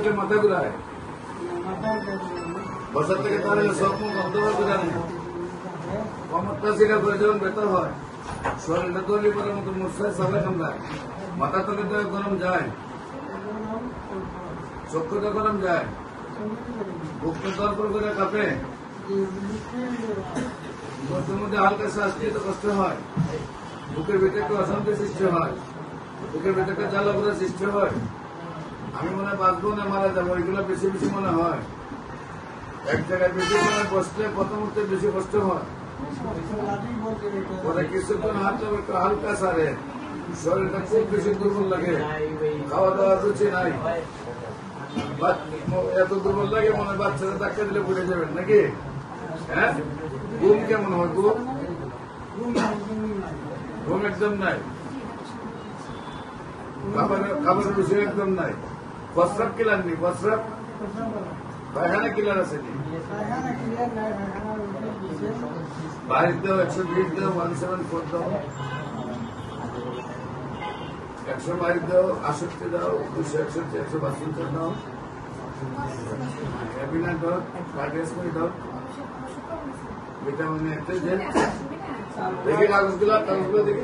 থাকলে মাথা ঘুরায়, বসার থেকে তাহলে সব মুখ অন্ধকার করে আনে, কমরটা সিধা করে যখন বেতর হয়, শরীরটা তৈরি করার মতো মুসায় সবাই কামড়ায়, মাথা তলে তো গরম যায়, চক্ষুটা গরম যায়, বুকটা দরপর করে কাঁপে, বুকের মধ্যে হালকা শ্বাস নিতে কষ্ট হয়, বুকের ভিতরে একটু অশান্তি সৃষ্টি হয়, বুকের ভিতরে একটা জ্বালা পোড়া সৃষ্টি হয়, আমি মনে হয় বাঁচবো না মারা যাবো, এগুলো বেশি বেশি মনে হয়। এক জায়গায় বেশি সময় বসলে প্রথমতে বেশি কষ্ট হয়, পরে কিছুক্ষণ হাঁটলে একটু হালকা সারে, শরীরটা খুব বেশি দুর্বল লাগে, খাওয়া দাওয়ার রুচি নাই, এত দুর্বল লাগে মনে হয় বাচ্চারা ধাক্কা দিলে পড়ে যাবেন নাকি? হ্যাঁ, ঘুম কেমন হয়? ঘুম একদম নাই, খাবারের রুচি একদম নাই, প্রস্রাব কিলার নেই, প্রস্রাব পায়খানা কিলার আছে নি? বাইর দাও 120 দাও, 174 দাও, 100 বাইর দাও, 68 দাও, 261, 172 দাও, হ্যাপিনা দাও, কার্ডিয়াসমি দাও, ভিটামিন দেখি কাগজগুলো দেখি।